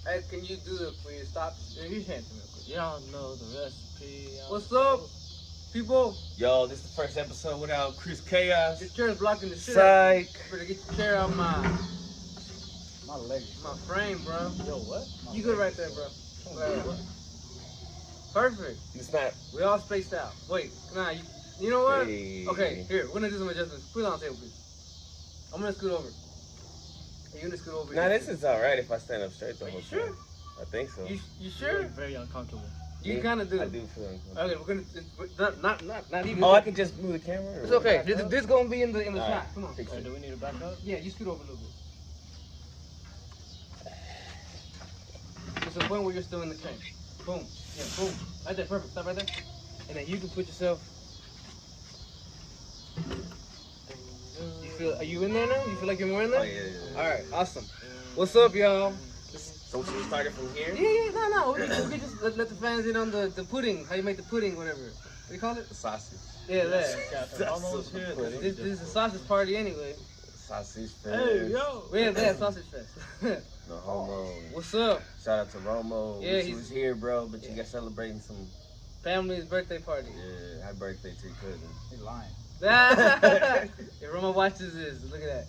Hey, can you do the when you stop? Yeah, you hand to me real quick. Y'all know the recipe. What's up, people? Yo, this is the first episode without Chris Chaos. Your chair's blocking the shit. Psych. Better get your chair out my leg. my frame, bro. Yo, what? You good right there, bro. Perfect. It's not. We all spaced out. Wait, nah, you know what? Hey. Okay, here, we're gonna do some adjustments. Put it on the table, please. I'm gonna scoot over. You're gonna scoot over. Nah, this is alright if I stand up straight the Are you whole sure? time. I think so. You sure? You're very uncomfortable. You kind of do. I do feel uncomfortable. Okay, we're gonna not even. Oh, I can just move the camera? It's okay. This gonna be in the shot. Right. Come on. Fix it. Do we need to back up? Yeah, you scoot over a little bit. There's a point where you're still in the frame. Boom. Yeah, boom. Right there, perfect. Stop right there. And then you can put yourself. You feel? Are you in there now? You feel like you're more in there? Oh, yeah. All right, awesome. What's up, y'all? So we should start it from here? Yeah, no. We can just let the fans in on the pudding. How you make the pudding, whatever. What do you call it? The sausage. Yeah, that. Captain, almost here. This is a sausage party anyway. Sausage fest. Hey, yo. We have that sausage fest. No homo. What's up? Shout out to Romo. Yeah, he was here, bro, but you got celebrating some. Family's birthday party. Yeah, happy birthday to your cousin. He's lying. If Roma watches this, look at that.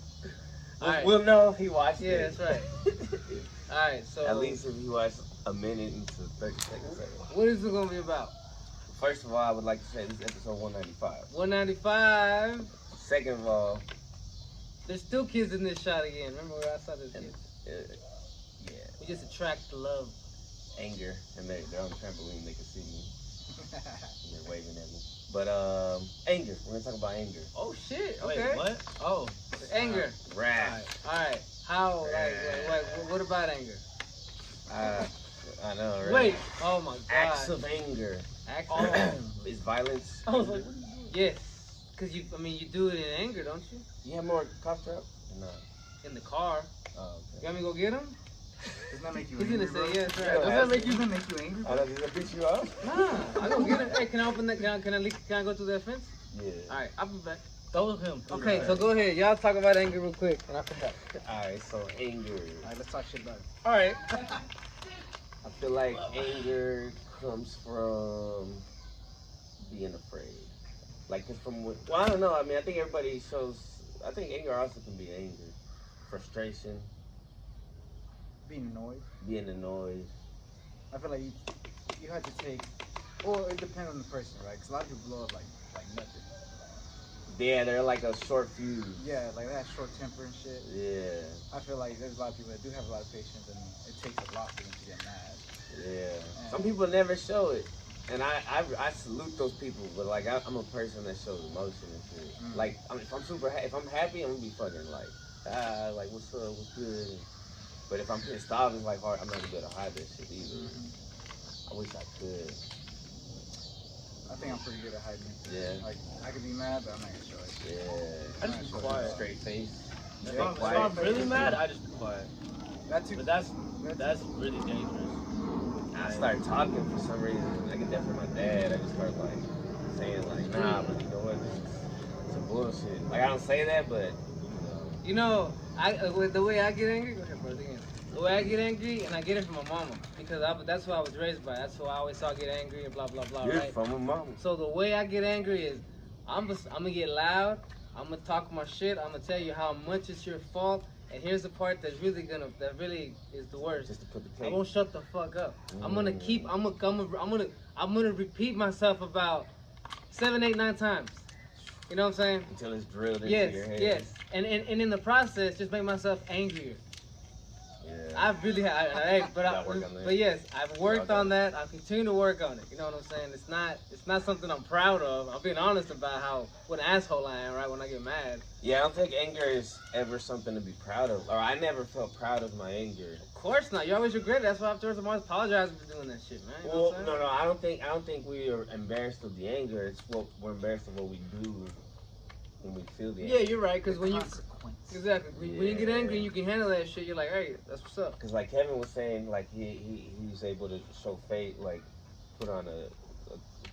All right. We'll know if he watched it. Yeah, that's right. All right, so At least if he watched a minute into 30 seconds. what is it gonna be about? First of all, I would like to say this is episode 195. 195. Second of all, There's still kids in this shot again. Remember where I saw this kid? yeah, We just attract the love. anger, and they're on the trampoline. They can see me. And they're waving at me. But anger. We're gonna talk about anger. Oh shit. Wait, Okay. what? Oh. Anger. Wrath. All right. How? Like, what about anger? I know, right? Wait. Oh my god. Acts of anger. Acts Oh. of Is violence. I was like, what are you doing? Yes. Cause you do it in anger, don't you? You have more cough drop? No. In the car. Oh, You want me to go get him? Doesn't that make you He's angry, gonna bro? say yes, right. Yeah, Does that make Doesn't that make you angry? Oh, does that piss you off? Nah, I go get him. Hey, can I open that? Can I go through that fence? Yeah. All right, I'll be back. Throw him. Okay, so go ahead. Y'all talk about anger real quick, and I'll come back. Alright, so anger. Alright, let's talk shit about it. All right. I feel like anger comes from being afraid. Like, cause from what, well, I don't know. I mean, I think everybody shows, I think anger also can be anger. Frustration, Being annoyed. being annoyed. I feel like you have to take, or it depends on the person, right? Because a lot of people blow up like nothing. Yeah, they're like a short fuse. Yeah, like they have short temper and shit. Yeah, I feel like there's a lot of people that do have a lot of patience, and it takes a lot for them to get mad. yeah. Some people never show it. And I salute those people, but like I'm a person that shows emotion and shit. Mm. Like if I'm happy, I'm gonna be fucking like what's up, what's good. But if I'm pissed off, it's like hard. I'm not gonna be able to hide that shit either. I wish I could. I think I'm pretty good at hiding it. Yeah. Like I could be mad, but I'm not gonna show it. Yeah. I just be quiet. Straight face. If Stay I'm quiet. really mad, I just be quiet. That's But that's really dangerous. I start talking for some reason. I get that from my dad. I just start like saying like, nah, but you know what? It's some bullshit. Like I don't say that, but You know, the way I get angry. Go ahead, bro. Again. The way I get angry, and I get it from my mama, because that's who I was raised by. That's who I always saw get angry and blah blah blah. you're Right. from a mama. So the way I get angry is, I'm gonna get loud. I'm gonna talk my shit. I'm gonna tell you how much it's your fault. And here's the part that really is the worst. Just to put the I cake. won't shut the fuck up. I'm gonna repeat myself about 7, 8, 9 times. You know what I'm saying? Until it's drilled into Yes, your head. yes. And in the process, just make myself angrier. Yeah. I really have, Gotta work on that. but yes, I've worked on that. I continue to work on it. You know what I'm saying? It's not something I'm proud of. I'm being honest about what an asshole I am, right? When I get mad. Yeah, I don't think anger is ever something to be proud of. Or I never felt proud of my anger. Of course not. You always regret it. That's why afterwards I'm always apologizing for doing that shit, man. You know Well, what I'm saying? no, I don't think we are embarrassed of the anger. It's what we're embarrassed of what we do when we feel the anger. Yeah, you're right. Because when you Consequence. exactly when you get angry and you can handle that shit, you're like, hey, that's what's up. Because like Kevin was saying, like he was able to show face, like put on a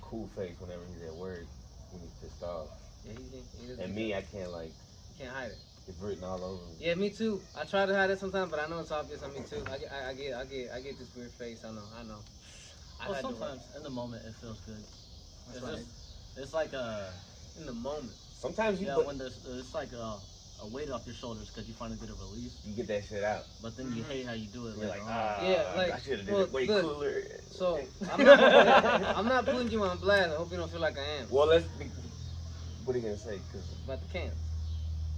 cool face whenever he's at work when he's pissed off. Yeah, he And me, I can't like. can't hide it. It's written all over me. Yeah, me too. I try to hide it sometimes, but I know it's obvious on me too. I get this weird face. I know. Well, sometimes in the moment it feels good. That's right. It's like In the moment. Sometimes you when it's like a weight off your shoulders because you finally get a release. you get that shit out. But then you hate how you do it. You're later like, on. Yeah, like, I should have did well, it way look, cooler. So I'm not putting you on blast. I hope you don't feel like I am. Well, what are you gonna say? Cause, About the cans.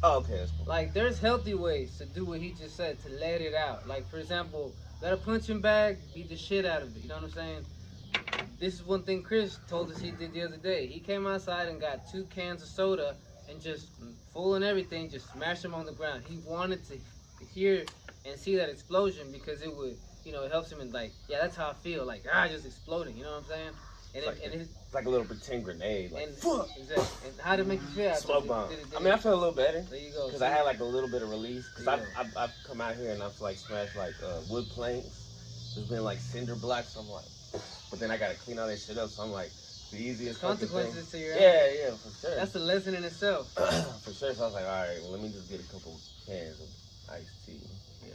oh, okay, that's cool. Like, there's healthy ways to do what he just said, to let it out. Like, for example, got a punching bag, beat the shit out of it. You know what I'm saying? This is one thing Chris told us he did the other day. He came outside and got 2 cans of soda and just full and everything, just smashed them on the ground. He wanted to hear and see that explosion because it would, it helps him in like, yeah, that's how I feel. Like, just exploding. You know what I'm saying? And It's like a little pretend grenade. Like, fuck! Exactly. And how did it make you feel? Smoke bomb. I mean, I feel a little better. There you go. Because I had like a little bit of release. Because There you I've come out here and I've like smashed like wood planks. There's been like cinder blocks. So I'm like, but then I got to clean all that shit up. So I'm like, the easiest consequences to your yeah, for sure. That's a lesson in itself. For sure. So I was like, all right, well, let me just get a couple cans of iced tea. Yeah.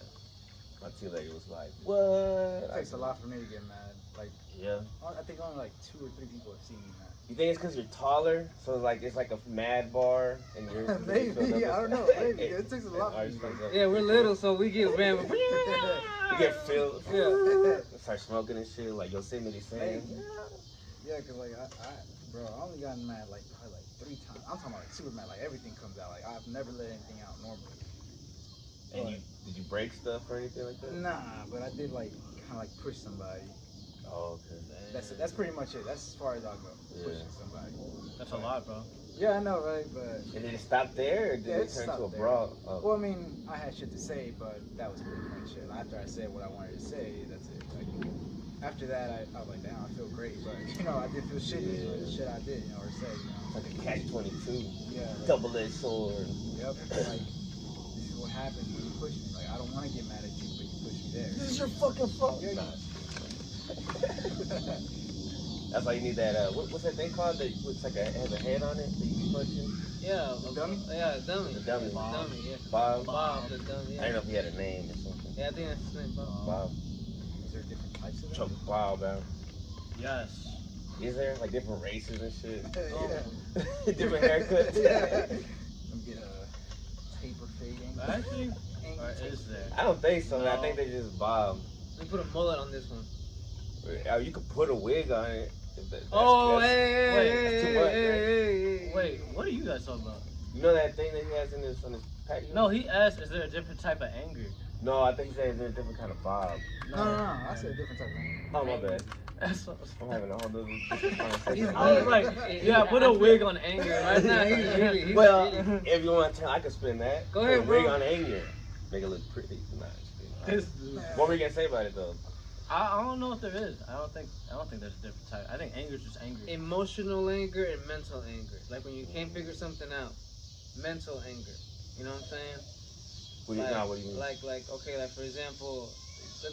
My tea lady was like, what? It takes a lot for me to get mad. Like, yeah. I think only like 2 or 3 people have seen me mad. You think it's because you're taller? So it's like a mad bar and you're Maybe, I don't know. Maybe. It takes a lot for me. Yeah, we're little, so we get ran. You get filled. Yeah. Start smoking and shit like Yosemite Sam. Yeah, cause like bro, I only gotten mad like probably like 3 times. I'm talking about like super mad, like everything comes out. Like I've never let anything out normally. And did you break stuff or anything like that? Nah, but I did like kind of like push somebody. Oh, okay. That's pretty much it. That's as far as I'll go. Yeah. Pushing somebody. That's a lot, bro. Yeah, I know, right? But And did it stop there, or did it turn to a brawl? Oh. well, I mean, I had shit to say, but that was pretty much it. After I said what I wanted to say, that's it. Like after that, I was like, damn, I feel great, but I did feel shitty for the shit I did, or say, It's like a catch-22. Yeah. Like, Double-edged sword. Yep. Like this is what happens when you push me. Like I don't want to get mad at you, but you push me there. This is your fucking fault. Yeah, Nah. That's why you need that. What's that thing called? That looks like has a head on it that you be punching. Yeah, A dummy? Yeah, dummy. The dummy. Dummy, yeah. Bob. Bob, the dummy. I Yeah. don't know if he had a name or something. Yeah, I think that's his name, Bob. Bob. Is there different types of Choke them? Bob out. Yes. Is there like different races and shit? Yeah. Different haircuts. Yeah. I'm getting a taper fading. Actually, or is there? I don't think so. No. I think they just Bob. Let me put a mullet on this one. You could put a wig on it. Oh, That's- hey, too much, right? hey. Wait, what are you guys talking about? You know that thing that he has on his patio? No, he asked, is there a different type of anger? No, I think he said there's a different kind of Bob. No. I said a different type of thing. Oh, my bad. That's what I'm having a whole other different conversation. I was like, yeah, put a wig on anger. Right now, he's really. Well, if you want to tell, I can spin that. Go ahead, Put a wig bro. on anger. Make it look pretty. Nah, just kidding. This- What were you gonna say about it though? I don't know if there is. I don't think there's a different type. I think anger is just angry. Emotional anger and mental anger. Like when you can't figure something out. Mental anger. You know what I'm saying? What do you, what do you mean? Like okay, like for example,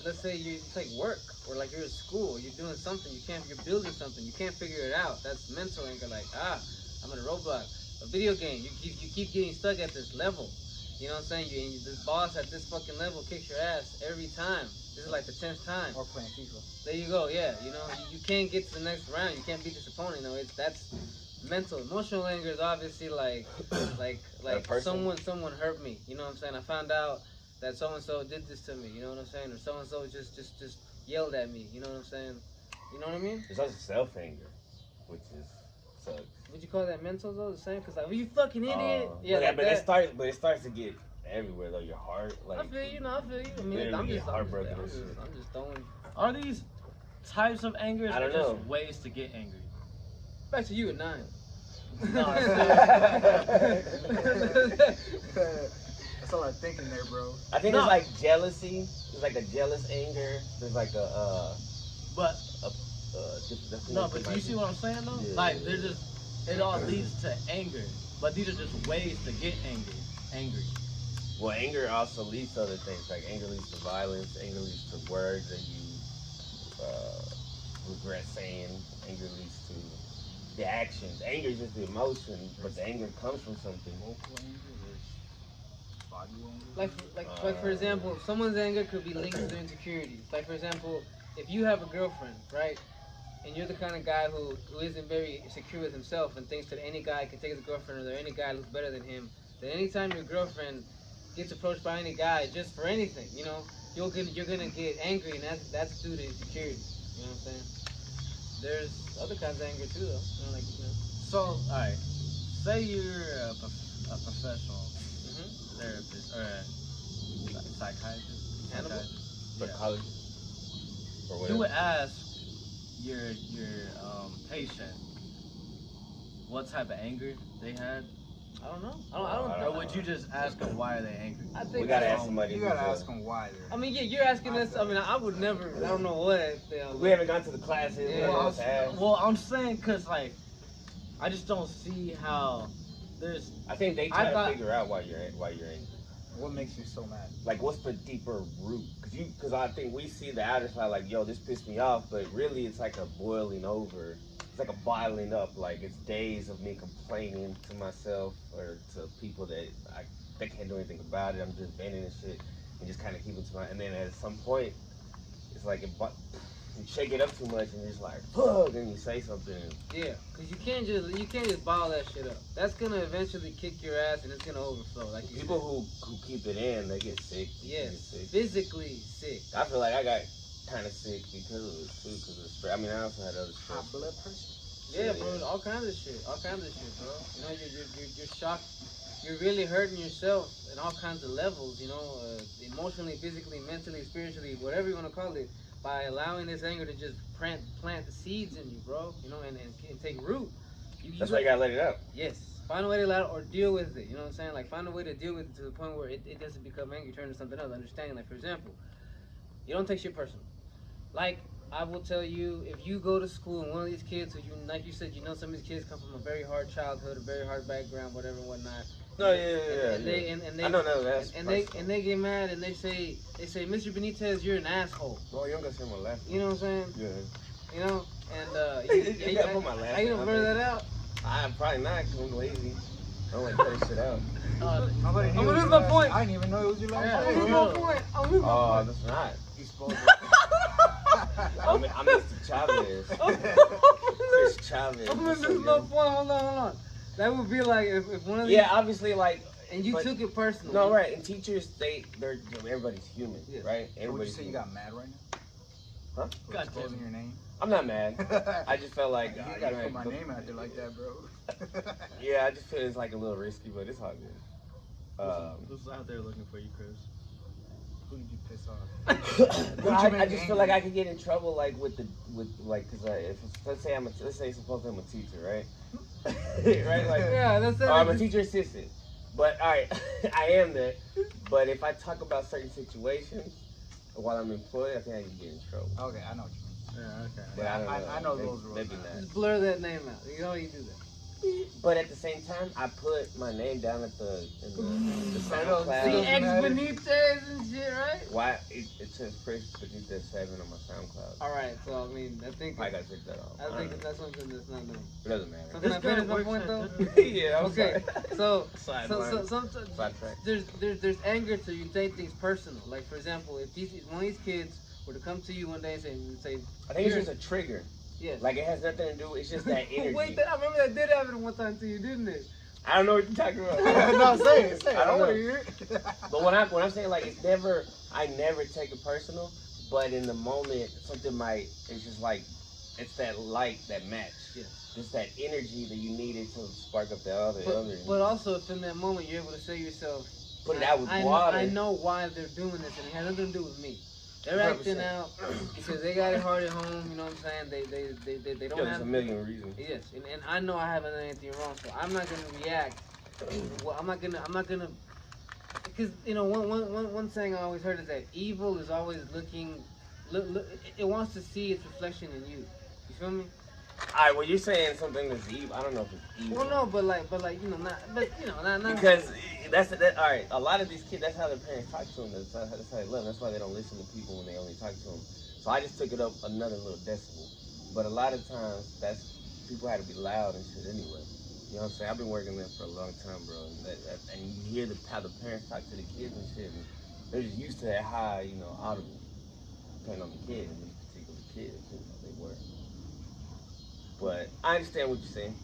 let's say it's like work or like you're at school, you're doing something, you're building something, you can't figure it out. That's mental anger. Like I'm in a roadblock. A video game, you keep getting stuck at this level. You know what I'm saying? This boss at this fucking level kicks your ass every time. This is like the 10th time. Or playing FIFA. There you go. Yeah, you can't get to the next round. You can't beat this opponent. That's mental. Emotional anger is obviously like someone hurt me. You know what I'm saying? I found out that so and so did this to me. You know what I'm saying? Or so and so just yelled at me. You know what I'm saying? You know what I mean? There's also self anger, which is sucks. Would you call that mental though? The same? Cause like, you fucking idiot. But it starts to get everywhere though. Your heart, like. I feel you. I mean, literally I'm get just heartbroken I'm and just shit. throwing. Are these types of anger I or don't just know. ways to get angry? Back to you at 9. That's all I'm thinking there, bro. I think No. there's like jealousy. There's like a jealous anger. There's like But that's no, but do you see what I'm saying though? Yeah. Like they're just, it all leads to anger. But these are just ways to get angry. Well, anger also leads to other things. Like anger leads to violence. Anger leads to words that you regret saying. Anger leads to the actions. Anger is just the emotion, but the anger comes from something. Vocal anger, body anger? Like for example, someone's anger could be linked to their insecurities. Like for example, if you have a girlfriend, right, and you're the kind of guy who isn't very secure with himself and thinks that any guy can take his girlfriend or that any guy looks better than him, then anytime your girlfriend gets approached by any guy just for anything, you know, you're gonna get angry, and that's due to insecurity. You know what I'm saying? There's other kinds of anger too, though. You know, like So, all right. Say you're a professional Mhm. therapist or a psychiatrist. Animal? Psychologist or whatever. You would ask your patient what type of anger they had, I don't know. I don't or would you just ask them why are they angry? I think We gotta ask somebody. You gotta before. ask them why they're. I mean, yeah, you're asking us. I mean, I would never. I don't know what. We haven't gone to the classes. We Yeah. don't know what to ask. Well, I'm saying because like I just don't see how there's. I think they I try thought- to figure out why you're angry. What makes you so mad? Like, what's the deeper root? Because I think we see the outer side like, yo, this pissed me off, but really it's like a boiling over. It's like a boiling up. Like, it's days of me complaining to myself or to people that they can't do anything about it. I'm just venting and shit and just kind of keep it to my. And then at some point, it's like you shake it up too much and you're just like, fuck, and you say something. Yeah, because you can't just bottle that shit up. That's gonna eventually kick your ass and it's gonna overflow. Like you People who keep it in, they get sick. Yes, They get sick. physically sick. I feel like I got kind of sick because of it too, because of stress. I mean, I also had other High stress. blood pressure. Yeah, bro, all kinds of shit, bro. You know, you're shocked. You're really hurting yourself in all kinds of levels. You know, emotionally, physically, mentally, spiritually, whatever you want to call it, by allowing this anger to just plant the seeds in you, bro. You know, and take root. That's why you gotta let it out. Yes. Find a way to let it or deal with it. You know what I'm saying? Like, find a way to deal with it to the point where it doesn't become anger, turn to something else. Understanding, like, for example, you don't take shit personal. Like, I will tell you, if you go to school and one of these kids who like you said, you know some of these kids come from a very hard childhood, a very hard background, whatever and whatnot. No, yeah. And they I don't know that. and they get mad and they say, Mr. Benitez, you're an asshole. Well, you don't gotta say my last. You know what I'm saying? Yeah. You know, and You gotta put my last are you name gonna out blur there. that out? I'm probably not, because I'm lazy. I don't like cutting shit out. I'm Nobody knew gonna it was lose your my last- point. I didn't even know it was your last Yeah. I'm name. gonna lose my point. I'm gonna lose my Oh, point. that's not. You spoke. I'm Mr. Chavez. Chris Chavez. I'm gonna lose my point. Hold on. That would be like if one of these. Yeah, obviously, like. And you but- took it personal. No, right. And teachers, they're everybody's human, Yeah. right? So would you Everybody's say you human. got mad right now? Huh? For God exposing damn. your name? I'm not mad. I just felt like you I gotta gotta put my name out there like that, bro. Yeah, I just feel it's like a little risky, but it's all good. Who's out there looking for you, Chris? Who did you piss off? No, Who'd you I make just feel like angry? I could get in trouble, like with cause if let's say suppose I'm a teacher, right? Right, like Yeah, that's it. or I'm a teacher assistant, but all right, I am that. But if I talk about certain situations while I'm employed, I think I can get in trouble. Okay, I know what you mean. Yeah, okay. But I know maybe, those rules maybe now. not. Just blur that name out. You know you do that. But at the same time, I put my name down at the I The know. SoundCloud. ex Benitez and shit, right? Why it says Chris Benitez 7 on my SoundCloud. All right, so I mean, I think I gotta take that off. I think don't know. that's something that's not known. It doesn't matter. So can I finish my point though? Yeah, I'm Okay, sorry. so Sideline. sometimes Sidetrack. there's anger to you take things personal. Like for example, if one of these kids were to come to you one day and say, I think it's just a trigger. yes. Like it has nothing to do. It's just that energy. Wait, I remember that did happen one time to you, didn't it? I don't know what you're talking about. No, say it. I I don't want to know. hear it. But when I'm saying like I never take it personal. But in the moment, something might. It's just like it's that light, that match. Yes. Just that energy that you needed to spark up the other. But also, if in that moment you're able to say to yourself, Put it out with I water. I know why they're doing this, and it has nothing to do with me. They're 100%. acting out because they got it hard at home. You know what I'm saying? They don't There's have a million reasons. Yes, and I know I haven't done anything wrong, so I'm not gonna react. Well, I'm not gonna, because you know one saying I always heard is that evil is always looking, it wants to see its reflection in you. You feel me? Alright, well you're saying something that's evil. I don't know if it's evil. Well, no, but like you know not Because that's all right. A lot of these kids, that's how their parents talk to them. That's how they love them. That's why they don't listen to people when they only talk to them. So I just took it up another little decibel. But a lot of times, people had to be loud and shit anyway. You know what I'm saying? I've been working there for a long time, bro. And you hear how the parents talk to the kids and shit. And they're just used to that high, you know, audible. Depending on the kid and these particular kids, you know, they were. But I understand what you're saying.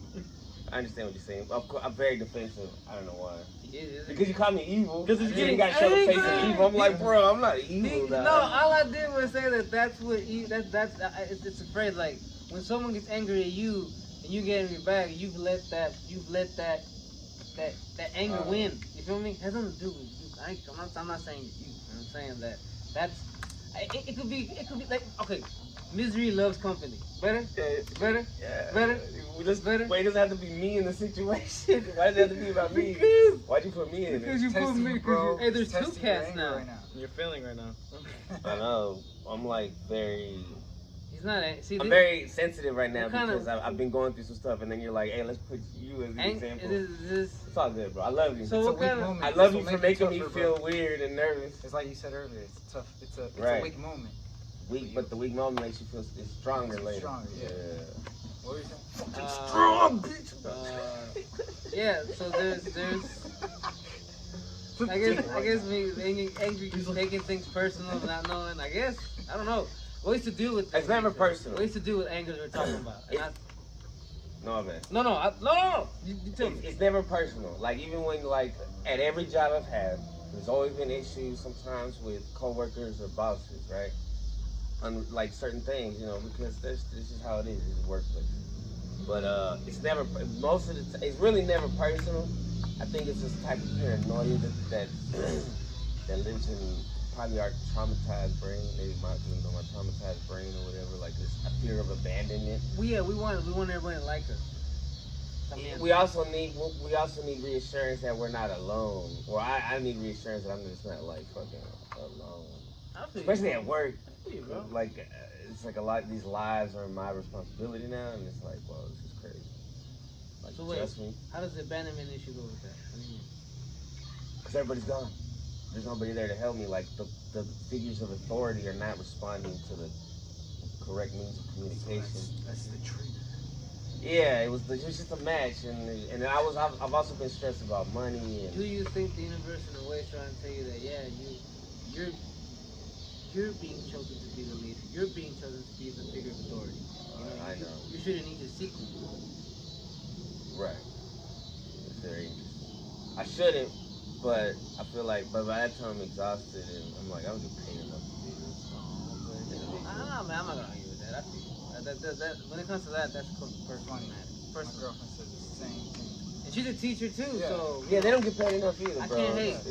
I understand what you're saying. Of course, I'm very defensive. I don't know why. Because you call me evil. Because it's you getting got to show the face of evil. I'm like, bro, I'm not evil. No, all I did was say that's what it's a phrase like when someone gets angry at you and you get angry back, you've let that anger win. You feel me? It has nothing to do with you. I'm not saying you. I'm saying it could be like okay. Misery loves company. Better? Better? Yeah. Better? Better? Wait, it doesn't have to be me in the situation. Why does it have to be about me? Why'd you put me in it? Because you put me, bro. Hey, there's two cats now. Right now. You're feeling right now. I know. I'm like very... He's not... See, I'm very sensitive right now because of, I've been going through some stuff and then you're like, hey, let's put you as an example. It's all good, bro. I love you. So what kind of... I love you for making me feel weird and nervous. It's like you said earlier. It's tough. It's a weak moment. Weak, but the weak moment makes you feel it's stronger later. Stronger, yeah. What were you saying? Strong. Yeah. So there's. I guess me being angry, taking things personal, not knowing. I guess I don't know. Ways to deal with. It's never personal. Ways to deal with anger we're talking about. No, man. No. You tell me. It's never personal. Like even when at every job I've had, there's always been issues sometimes with coworkers or bosses, right? On like certain things, you know, because this is how it is. It's a workplace. But it's never it's really never personal. I think it's this type of paranoia that lives in probably our traumatized brain, maybe my traumatized brain or whatever. Like this fear of abandonment. We want everybody to like us. We also need reassurance that we're not alone. Or I need reassurance that I'm just not like fucking alone. Especially at work. Like it's like a lot of these lives are my responsibility now, and it's like, well, this is crazy. Like, so wait, trust me. How does the abandonment issue go with that? What do you mean? Because everybody's gone. There's nobody there to help me. Like the figures of authority are not responding to the correct means of communication. That's the truth. Yeah, it was just a match, and I've also been stressed about money. And do you think the universe in a way is trying to tell you that you're being chosen to be the leader. You're being chosen to be the figure of authority. I know. You shouldn't need to seek me. Right. It's very interesting. I shouldn't, but I feel like, by that time I'm exhausted and I'm like, I don't get paid enough to do this. Man, I'm not gonna argue with that. I feel that when it comes to that, that's personal matter. My girlfriend said the same thing. And she's a teacher too, so yeah, they don't get paid enough either, bro. I can't hate.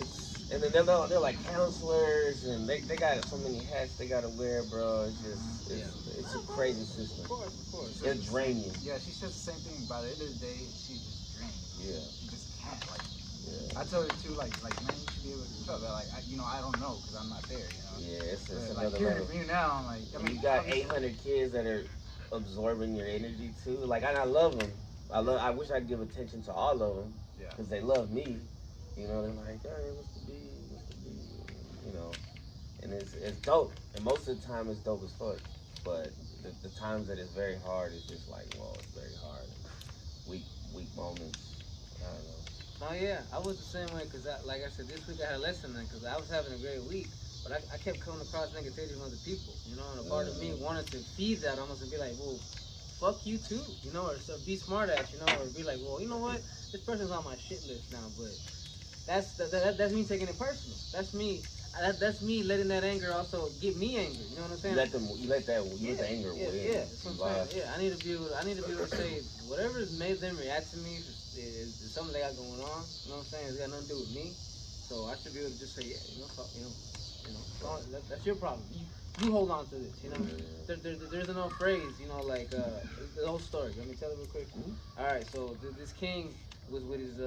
And then they're like counselors, and they got so many hats they gotta wear, bro. It's just it's a crazy system. Of course. It's draining. Yeah, she says the same thing. By the end of the day, she's just drained. Yeah. She just can't I tell her too, like man, you should be able to do that. Like I don't know because I'm not there. You know. Yeah, it's but, another hearing level. from you now, I'm like, I mean, you got 800 kids that are absorbing your energy too. Like, and I love them. I wish I could give attention to all of them because they love me. You know, they're like, hey, what's the beat? You know, and it's dope. And most of the time, it's dope as fuck. But the times that it's very hard, it's just like, well, it's very hard. Weak moments. I don't know. Oh yeah, I was the same way because, like I said, this week I had a lesson because I was having a great week, but I kept coming across negativity from other people, you know, and a part of me wanted to feed that almost and be like, well, fuck you too, you know, or be smart ass, you know, or be like, well, you know what, this person's on my shit list now, but that's me taking it personal. That's me letting that anger also get me angry. You know what I'm saying? You let the anger win. Yeah, that's what I'm saying. Yeah, I need to be able to say whatever has made them react to me is something they got going on. You know what I'm saying? It's got nothing to do with me. So I should be able to just say, yeah, that's your problem. You hold on to this. You know, there's an old phrase. You know, like the whole story. Let me tell it real quick. All right, so this king was with his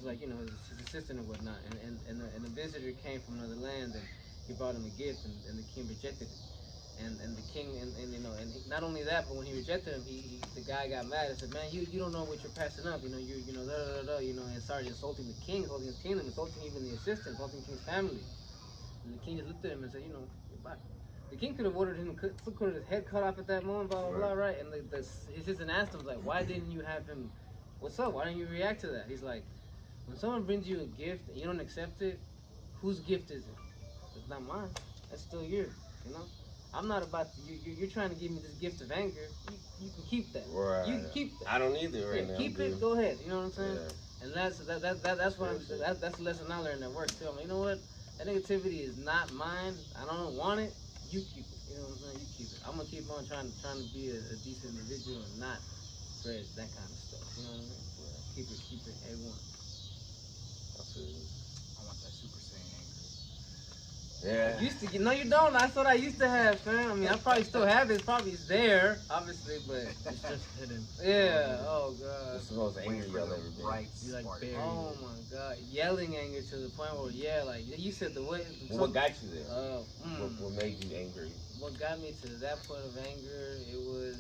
like, you know, his assistant and whatnot, and a visitor came from another land and he brought him a gift and the king rejected it, and the king and you know, and not only that, but when he rejected him, the guy got mad and said, man, you don't know what you're passing up, you know, you know, you know, and started insulting the king, insulting his kingdom, insulting even the assistant, insulting the king's family, and the king just looked at him and said, you know, goodbye. The king could have ordered him, could have his head cut off at that moment, blah blah blah, right? And his assistant asked him like, why didn't you have him what's up? Why didn't you react to that? He's like, when someone brings you a gift and you don't accept it, whose gift is it? It's not mine. That's still yours. You know. I'm not about to, you're trying to give me this gift of anger. You can keep that. Right. You can keep that. I don't need it right now. Keep it. Go ahead. You know what I'm saying? Yeah. And that's what that's the lesson I learned at work too. I'm like, you know what? That negativity is not mine. I don't want it. You keep it. You know what I'm saying? You keep it. I'm gonna keep on trying to be a decent individual and not spread that kind of stuff. You know what I mean? Yeah. Keep it A1. Absolutely. I want that Super Saiyan anger. Yeah. Used to get, no, you don't. That's what I used to have, fam. I mean, I probably still have it. It's probably there, obviously, but It's just hidden. yeah. Oh god. What's the most angry y'all ever been? Right You like spark. buried. Oh my god. Yelling anger to the point where like you said the way. Well, what got you there? What made you angry? What got me to that point of anger? It was.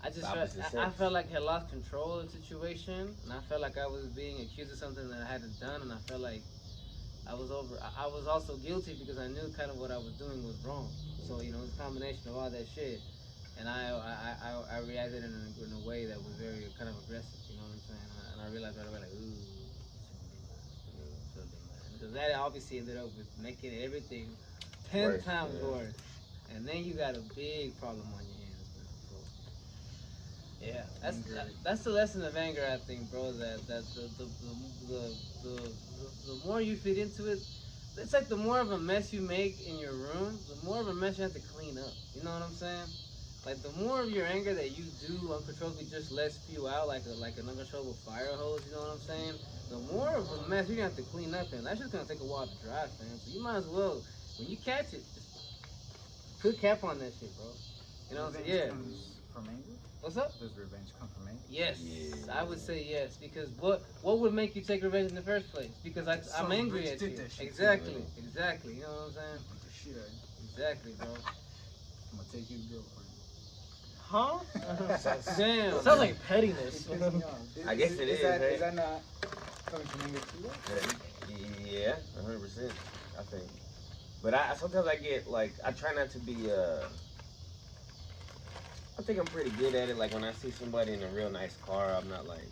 Opposite I sex. felt like I had lost control of the situation, and I felt like I was being accused of something that I hadn't done, and I felt like I was also guilty because I knew kind of what I was doing was wrong. So you know, it's a combination of all that shit, and I reacted in a way that was very kind of aggressive. You know what I'm saying? And I realized right away, like, ooh, shouldn't be mad. Because that obviously ended up with making everything 10 Worse, times yeah. worse, and then you got a big problem on your hands, man. So, yeah, that's the lesson of anger, I think, bro. That the more you feed into it, it's like the more of a mess you make in your room, the more of a mess you have to clean up. You know what I'm saying? Like the more of your anger that you do uncontrollably just let spew out like an uncontrollable fire hose. You know what I'm saying? The more of a mess you're gonna have to clean up, and that's just gonna take a while to dry, fam. So you might as well, when you catch it, just put cap on that shit, bro. You know what I'm saying? Yeah. Comes from anger? What's up? Does revenge come from anger? Yes, Yeah. I would say yes. Because what would make you take revenge in the first place? Because I'm Some angry bitch at did you. that shit to Exactly, me. exactly. You know what I'm saying? Beat the shit out of you. Exactly, bro. I'm gonna take your girlfriend. Huh? Damn. Sounds like pettiness. I guess it is, That, right? is that not coming from anger too? Yeah, 100%. I think. But I sometimes I get like I try not to be. I think I'm pretty good at it. Like when I see somebody in a real nice car, I'm not like,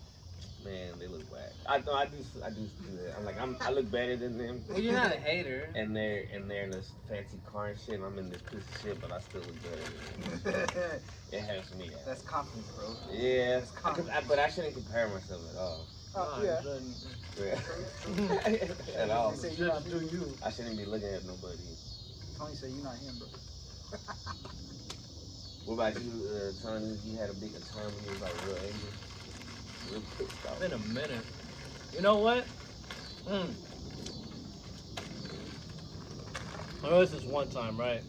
man, they look whack. I do that. I'm like I look better than them. Well, you're not a hater. And they're in this fancy car and shit, and I'm in this piece of shit, but I still look better than them. It helps me out. That's confidence, bro. Yeah, That's confidence. but I shouldn't compare myself at all. Oh, yeah. Yeah. At all. They say you're not Just do you. I shouldn't be looking at nobody. Tony said you're not him, bro. What about you, Toney? You had a big time when you was like real angry, real pissed off. Been a minute. You know what? I know this is one time, right?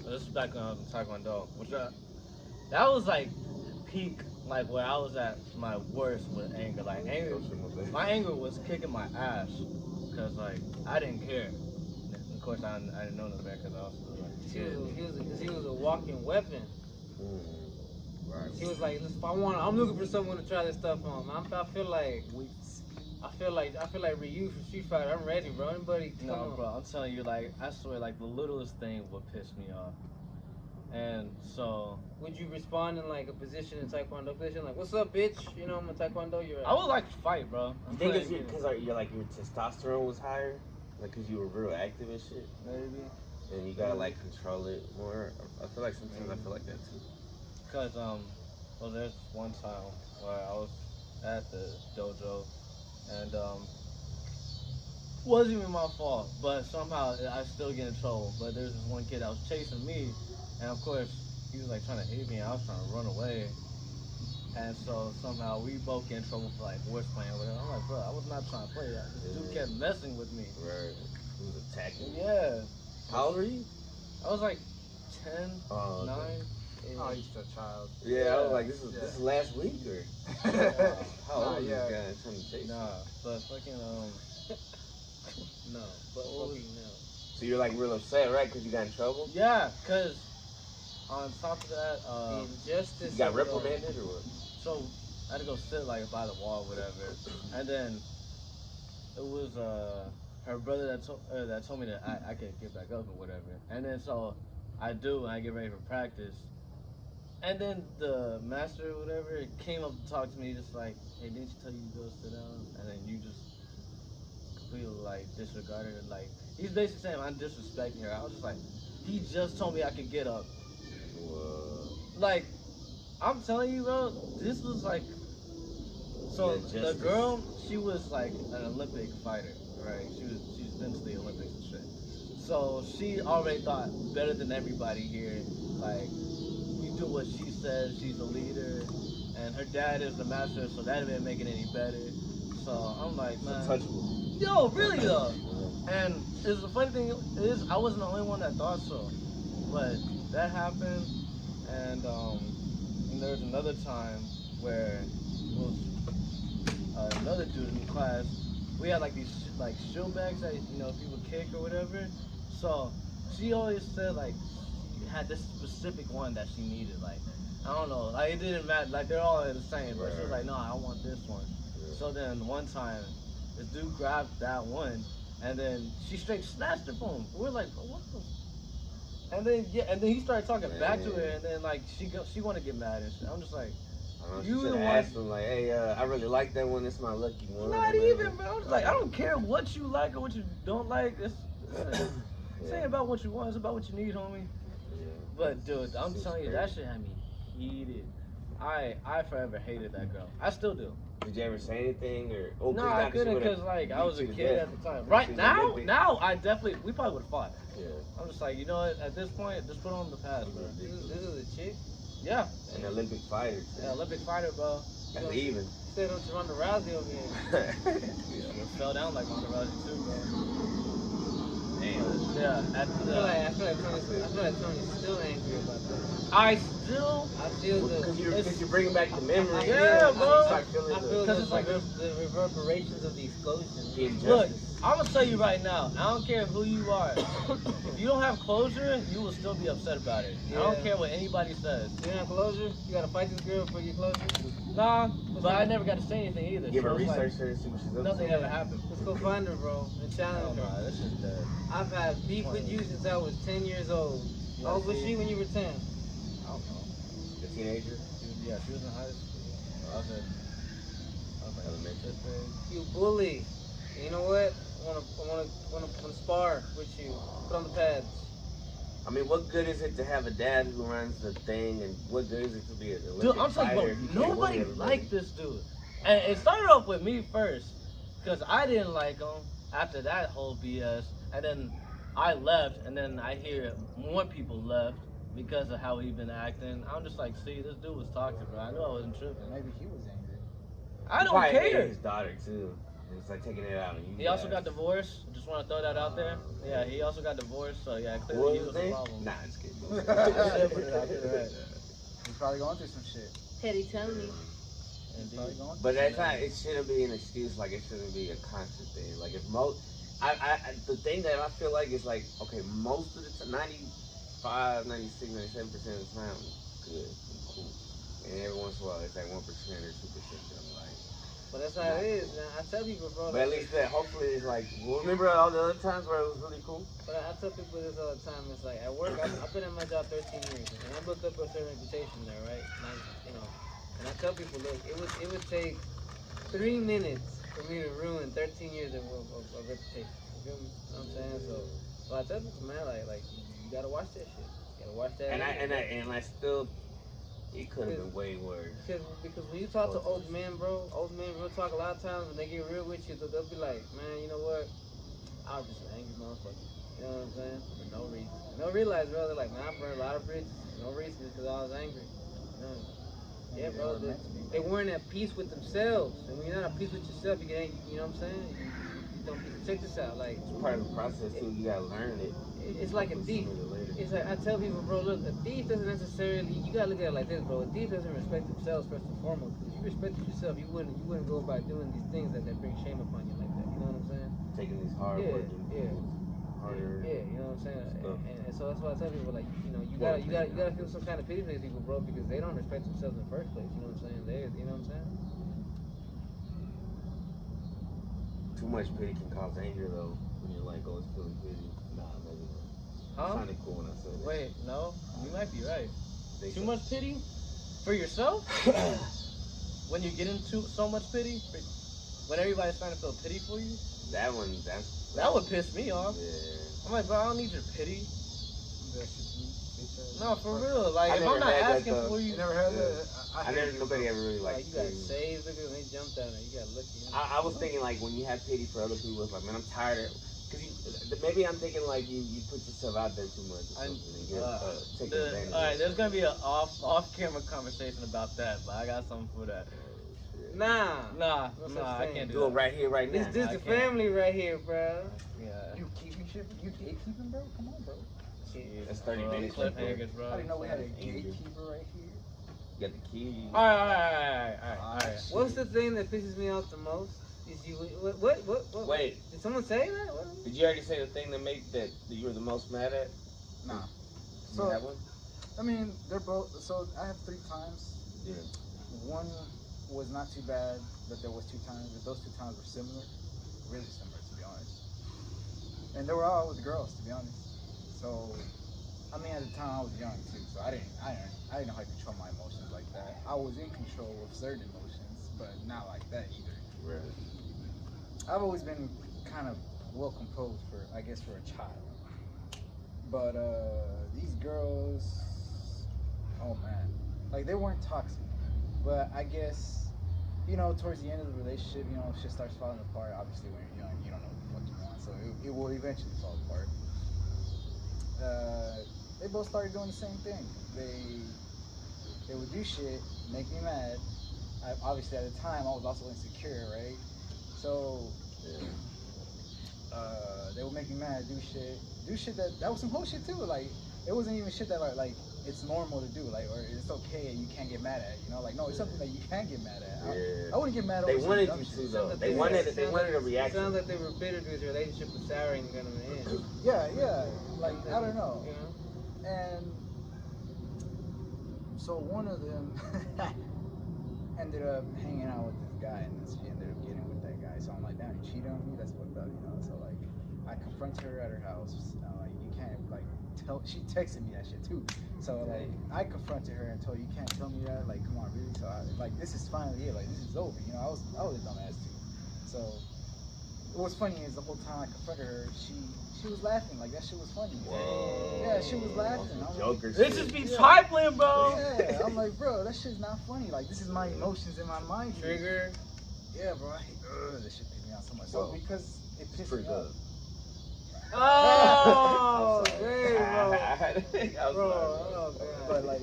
This is back on Taekwondo, which that was like peak, like where I was at my worst with anger. Like anger, my anger was kicking my ass because like I didn't care. Of course, I didn't know no better because I was like, He was a walking weapon. Right. He was like, I'm looking for someone to try this stuff on. I feel like Ryu from Street Fighter. I'm ready, bro. Anybody? Come no, on. bro. I'm telling you, like I swear, like the littlest thing would piss me off. And so, Would you respond in like a position in Taekwondo position, like, "What's up, bitch? You know I'm a Taekwondo. You're." I would like to fight, bro. You think it's because your testosterone was higher, like because you were real active and shit, maybe. and you gotta like control it more. I feel like sometimes I feel like that too. Cause well, there's one time where I was at the dojo, and wasn't even my fault, but somehow I still get in trouble. But there's this one kid that was chasing me, and of course he was like trying to hit me, and I was trying to run away, and so somehow we both get in trouble for like horse playing with him. I'm like, bro, I was not trying to play that. This dude kept messing with me. Right. Who was attacking? Yeah. How old were you? I was like 10, Oh, 9. okay. Oh, he's still a child. Yeah, I was like, this is last week or how old was yeah. this guy trying to chase? Nah, but fucking No, but fucking no. So you're like real upset, right? Because you got in trouble. yeah, cause on top of that, The injustice. You got of, reprimanded or what? so I had to go sit like by the wall, or whatever, and then it was her brother that told me that I could get back up or whatever, and then so I do, and I get ready for practice, And then the master or whatever came up to talk to me, just like, hey, didn't you tell you to go sit down? And then you just completely like disregarded it. Like, he's basically saying I'm disrespecting her. I was just like, he just told me I could get up. Whoa. Like, I'm telling you, bro, this was like, so Yeah, the justice. girl, she was like an Olympic fighter, right? She's been to the Olympics and shit. So she already thought better than everybody here. Like, you do what she says, she's a leader, and her dad is the master, so that didn't make it any better. So I'm like, man, Untouchable. yo, really though. And it's the funny thing is, I wasn't the only one that thought so, but that happened, and there was another time where it was another dude in class. We had like these like shield bags that people kick or whatever. So she always said like she had this specific one that she needed. Like I don't know, like it didn't matter. Like they're all the same, but she was like, no, I want this one. So then one time, this dude grabbed that one, and then she straight snatched it from him. We're like, what the? And then he started talking back to her, and then like she wanted to get mad and shit. I'm just like, You should have asked him like, hey, I really like that one. It's my lucky one. Not even, bro. Like I don't care what you like or what you don't like. It's ain't about what you want. It's about what you need, homie. Yeah. But dude, I'm telling you, that shit had me heated. I forever hated that girl. I still do. Did you ever say anything or? Oh, No, I couldn't because like I was a kid at the time. Right now I definitely we probably would have fought. Yeah. I'm just like, you know what? At this point, just put on the past, bro. This is a chick? Yeah. An Olympic fighter. Yeah, Olympic fighter, bro. That's even. You said on Ronda Rousey over here. Yeah, fell down like Ronda Rousey too, bro. Damn. Yeah. I feel like Tony's still angry about that. I still do. Because you're bringing back the memory. Yeah, bro. I feel it's like the reverberations of the explosion. Look, I'm gonna tell you right now. I don't care who you are. If you don't have closure, you will still be upset about it. Yeah. I don't care what anybody says. You don't have closure? You gotta fight this girl for your closure? Nah, but I never got to say anything either. Give her So it's research like, her and see what she's up to. nothing ever happened. Let's go find her, bro, and challenge her. Nah, this is dead. I've had beef with you since I was 10 years old. Yeah, How old was she when you were 10? I don't know. A teenager? She was in high school. I was like Elementary. 5th grade. You bully. You know what? I wanna spar with you. Put on the pads. I mean, what good is it to have a dad who runs the thing, and what good is it to be an Olympic Dude, I'm fighter? telling you, bro, nobody liked this dude. And it started off with me first, because I didn't like him after that whole BS. And then I left, and then I hear more people left because of how he been acting. I'm just like, see, this dude was toxic, bro. I knew I wasn't tripping. Maybe he was angry. I don't Probably hated care. his daughter, too. It's like taking it out on you. He also got divorced. Just want to throw that out there. Yeah, he also got divorced, so yeah, clearly he was the problem. Nah, it's kidding. I put it out there. He's probably going through some shit. Teddy Toney. He's probably going through But some that's shit. not. It shouldn't be an excuse. Like it shouldn't be a constant thing. Like if the thing that I feel like is like, okay, most of the time, 95, 96, 97% of the time, good, cool. And every once in a while, it's like 1% or 2% that I'm like. But that's how it is, man. I tell people, bro. But at least that, hopefully, it's like, well, remember all the other times where it was really cool? But I tell people this all the time. It's like at work, I've been at my job 13 years, and I built up a certain reputation there, right? And I tell people, look, it would take 3 minutes for me to ruin 13 years of reputation. You feel me? You know what I'm saying? So I tell people, man, like you gotta watch that shit. You gotta watch that. And I still, it could have been way worse. Because when you talk to old men, bro, real talk a lot of times when they get real with you, they'll be like, man, you know what? I was just an angry motherfucker. You know what I'm saying? For no reason. And they'll realize, bro, they're like, man, I burned a lot of bridges. No reason, just because I was angry. You know? Yeah, bro, they weren't at peace with themselves. And when you're not at peace with yourself, you know what I'm saying? You don't check this out. Like, It's part of the process, too. You gotta learn it. It's like a thief. It's like, I tell people, bro, look, a thief doesn't necessarily, you gotta look at it like this, bro. A thief doesn't respect themselves first and foremost. If you respected yourself, you wouldn't go about doing these things that bring shame upon you like that. You know what I'm saying? Taking these hard working, harder. Yeah, you know what I'm saying? And so that's why I tell people, like, you know, you gotta feel some kind of pity for these people, bro, because they don't respect themselves in the first place. You know what I'm saying? You know what I'm saying? Too much pity can cause anger, though. When you're like, oh, it's feeling pity. Nah, maybe not. It sounded cool when I said it. Wait, no, you might be right. They Too said- much pity? For yourself? When you get into so much pity? When everybody's starting to feel pity for you? That would piss me off. Yeah. I'm like, bro, I don't need your pity. That shit to me. No, for real. Like, I if never I'm not had that, asking though. for you. You never heard Yeah. that? I never. Nobody ever really Like, liked you gotta pity. save the girl when he jumped at her. You gotta look at him. I was thinking like when you have pity for other people, it's like, man, I'm tired of. Cause maybe I'm thinking like you put yourself out there too much or something. And get, take advantage. Alright, there's gonna be an off-camera conversation about that, but I got something for that. Nah. Nah, No such I thing. can't do Do that. it right here, right now. This I the can't. family right here, bro. Yeah. You keeping shit? You gatekeeping, bro? Come on, bro. That's 30 Bro, minutes. Right there. cliffhangers, bro. I didn't know we had a Angry. gatekeeper right here. You got the key. Alright. What's the thing that pisses me off the most? Is you what? Wait, Did someone say that? What? did you already say the thing that you were the most mad at? Nah. You So, have one? I mean, they're both. So I have 3 times. Yeah. One was not too bad, but there was 2 times. But those 2 times were similar, really similar, to be honest. And they were all with girls, to be honest. So, I mean, at the time I was young too, so I didn't know how to control my emotions like that. I was in control of certain emotions, but not like that either. Right. I've always been kind of well composed for a child. But these girls, oh man, like they weren't toxic, but I guess, towards the end of the relationship, shit starts falling apart. Obviously, when you're young, you don't know what the fuck you want, so it will eventually fall apart. They both started doing the same thing. They would do shit, make me mad. Obviously, at the time, I was also insecure, right? So, they would make me mad, do shit that was some whole shit too. Like, it wasn't even shit that like it's normal to do, like, or it's okay and you can't get mad at, like, no, it's something that you can get mad at. I wouldn't get mad at. They wanted some you dumb to shit. though. They wanted a It reaction. sounds like they were bitter because his relationship was sour and gonna end. Yeah, like, I don't know. You know? And so one of them ended up hanging out with this guy, and she ended up getting with that guy. So I'm like, damn, you cheated on me? That's fucked up, So like, I confront her at her house. I'm like, you can't like tell. She texted me that shit too. So like, I confronted her and told her, you can't tell me that. Like, come on, really? So this is finally it. Like, this is over. I was a dumbass too. So what's funny is the whole time I confronted her, she was laughing. Like, that shit was funny. Whoa. Yeah, she was laughing. I'm Joker like, shit. This just be trifling, bro. yeah, I'm like, bro, that shit's not funny. Like, this is my emotions in my mind. Trigger. Yeah, bro. That shit pissed me out so much. So because it pissed me off. Oh, hey, I was bro. sorry. Oh, God. But like,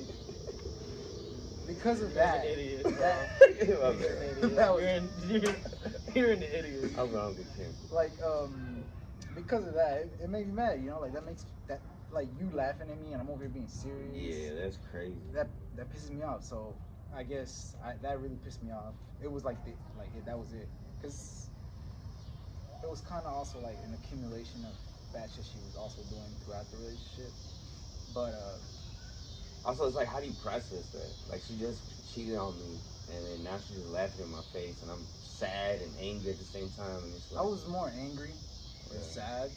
because of You're that, an idiot, bro. You're an idiot. I'm wrong with him. like, because of that, it made me mad. Like, that makes that, like, you laughing at me and I'm over here being serious. Yeah, that's crazy. That pisses me off. So I guess that really pissed me off. It was like that was it, because it was kind of also like an accumulation of bad shit she was also doing throughout the relationship. But Also, it's like, how do you process that? Like, she just cheated on me, and then now she's just laughing in my face, and I'm sad and angry at the same time. And it's like, I was more angry and Yeah. sad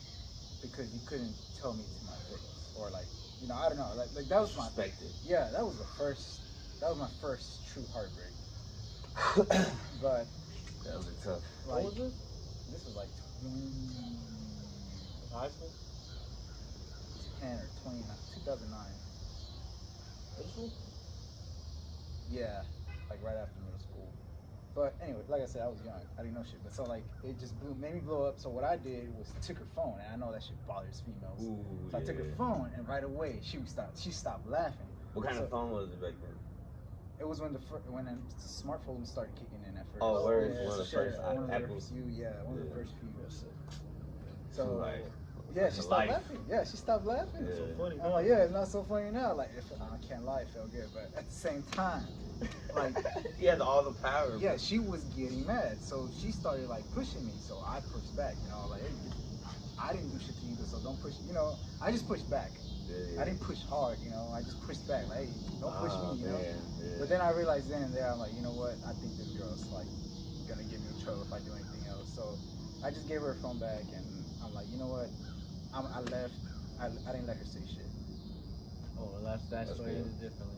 because you couldn't tell me to my face, or like, I don't know, like that was my disrespected. yeah, that was my first true heartbreak. But That was a tough. like, What was this? this was like High school? 2010 or 2009. Middle school? Yeah, like right after middle school. But anyway, like I said, I was young. I didn't know shit. But so like, it just made me blow up. So what I did was took her phone, and I know that shit bothers females. Ooh, So I took her phone, and right away she stopped laughing. What kind So of phone was it back then? It was when the smartphones started kicking in at first. Oh, word, yeah, one of the so first one of the Apple. first few, one of the first few. So, So like, yeah, she stopped life. laughing. Yeah, she stopped laughing. Yeah. So funny. I'm like, yeah, it's not so funny now. Like, I can't lie, it felt good, but at the same time, like, he had all the power. yeah, she was getting mad, so she started like pushing me. So I pushed back, like, hey, I didn't do shit to you, so don't push. I just pushed back. Yeah. I didn't push hard, I just pushed back. Like, hey, don't push me, Man, yeah. But then I realized then and there, I'm like, you know what? I think this girl's like gonna give me trouble if I do anything else. So I just gave her her phone back, and I'm like, you know what? I left. I didn't let her say shit. Oh, well, that's That's way cool. differently.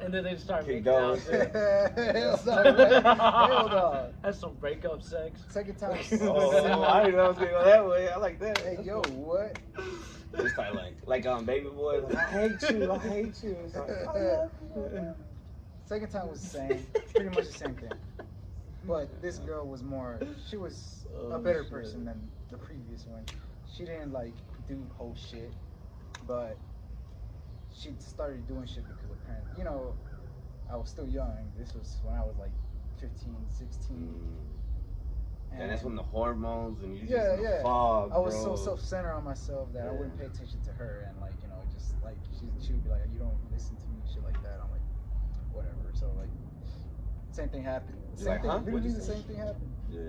And then they start Keep making out. going. Hell no. That's some breakup sex. Second time. Oh, I didn't know I was gonna go that way. I like that. Hey, yo, what? They start like baby boy. Like, I hate you. I hate you. It's like, I love you. Second time was the same. Pretty much the same thing. But this girl was more, she was a better person than the previous one. She didn't like do whole shit, but she started doing shit because apparently, you know, I was still young. This was when I was like 15, 16. And that's when the hormones and you just Yeah, in the yeah. fog, I was bro. so self-centered on myself that I wouldn't pay attention to her, and like, you know, just like she would be like, you don't listen to me, shit like that. I'm like, whatever. So like, same thing happened. Same Like, thing. huh? Literally What'd you the say? same thing happened. Yeah.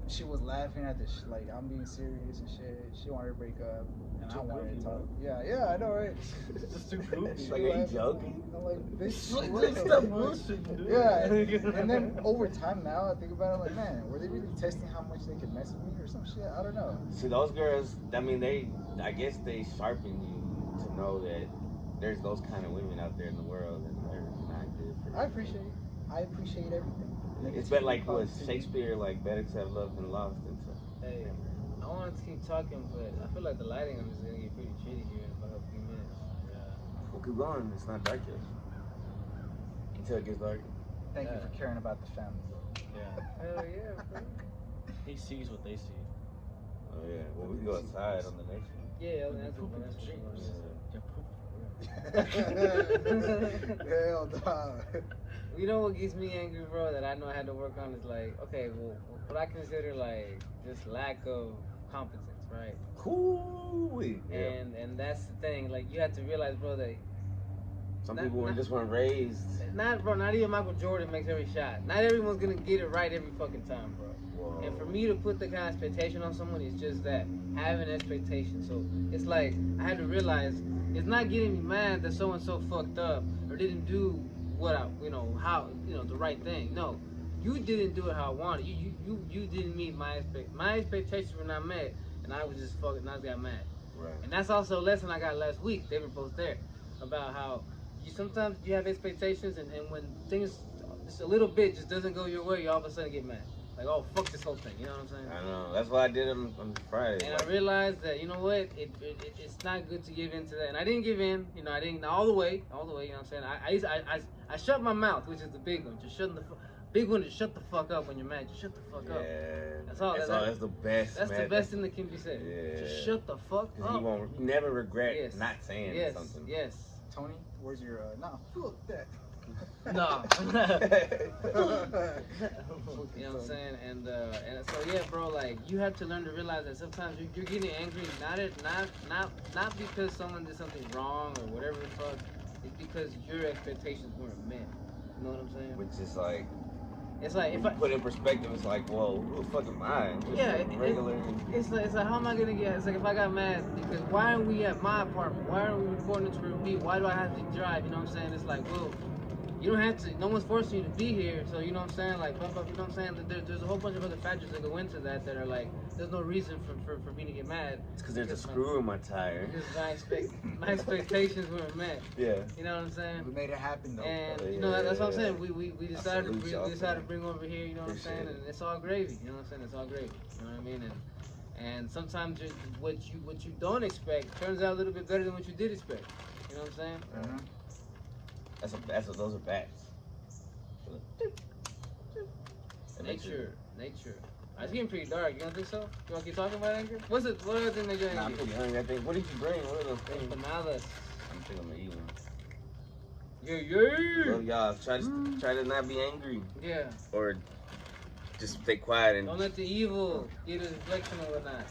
She was laughing at this, like I'm being serious and shit. She wanted to break up, and I Too wanted goofy, to talk. bro. Yeah, I know, right? It's just too goofy. Like, are you joking? I'm like, bitch, Like, what the stop fuck? bullshitting, dude. Yeah, and then over time now, I think about it, I'm like, man, were they really testing how much they could mess with me or some shit? I don't know. See, those girls, I mean, I guess they sharpen you to know that there's those kind of women out there in the world and they're not good for you. I appreciate everything. It's been like what Shakespeare, like better to have loved than lost than to. Hey, I wanted to keep talking, but I feel like the lighting on this is gonna get pretty shitty here in about a few minutes. Well, keep going. It's not dark yet. Until it gets dark. Thank you for caring about the family. Yeah. Hell yeah, bro. He sees what they see. Oh yeah. Well, we can go outside on the next one. Yeah, that's Poop what in the that's Hell no. You know what gets me angry, bro, that I know I had to work on is like, okay, well, what I consider like just lack of competence, right? Cool. Yeah. And that's the thing, like you have to realize, bro, that Some not- people not- just weren't raised. not even Michael Jordan makes every shot. Not everyone's gonna get it right every fucking time, bro. Whoa. And for me to put the kind of expectation on someone is just that, having expectation. So it's like I had to realize it's not getting me mad that so and so fucked up or didn't do what I, the right thing. No, you didn't do it how I wanted. You didn't meet my expectations were not met, and I was just fucking. I just got mad. Right. And that's also a lesson I got last week. They were both there about how sometimes you have expectations, and when things just a little bit just doesn't go your way, you all of a sudden get mad. Like, oh, fuck this whole thing. You know what I'm saying? I know. That's what I did on Friday. And I realized that, you know what, it's not good to give in to that. And I didn't give in, I didn't all the way, you know what I'm saying? I shut my mouth, which is the big one. Big one is shut the fuck up when you're mad. Just shut the fuck up. That's all. That's the best. That's man. the best thing that can be said. Yeah. Just shut the fuck Because you up. won't never regret Yes. not saying Yes, something. yes. Tony, where's your nah? Fuck that. No. You know what I'm saying? And so yeah, bro, like you have to learn to realize that sometimes you're getting angry not because someone did something wrong or whatever the fuck. It's because your expectations weren't met. You know what I'm saying? Which is like, It's like when if you I put in perspective, it's like, whoa, who the fuck am I? I'm just Yeah, like regular. it's like how am I gonna get? It's like if I got mad because why aren't we at my apartment? Why aren't we recording this for me? Why do I have to drive? You know what I'm saying? It's like, well, you don't have to. No one's forcing you to be here. So you know what I'm saying? Like, blah, blah, you know what I'm saying? There's a whole bunch of other factors that go into that are like, there's no reason for me to get mad. It's because there's a screw in my tire. Because my expectations weren't met. Yeah. You know what I'm saying? We made it happen though. And Yeah, you know that's what I'm yeah. saying. We decided salute y'all to for bring that. bring over here. You know what I'm saying? Appreciate it. And it's all gravy. You know what I'm saying? It's all gravy. You know what I mean? And sometimes what you don't expect turns out a little bit better than what you did expect. You know what I'm saying? Mm-hmm. Those are bats. Nature. It's getting pretty dark. You don't think so? You want to keep talking about anger? What other thing that you're Nah, I'm angry? pretty hungry. I think. What did you bring? What are those things? Empanadas. I'm thinking I'm gonna eat one. Yeah. Love y'all. Try to not be angry Yeah. or just stay quiet and. Don't let the evil get a reflection of whatnot.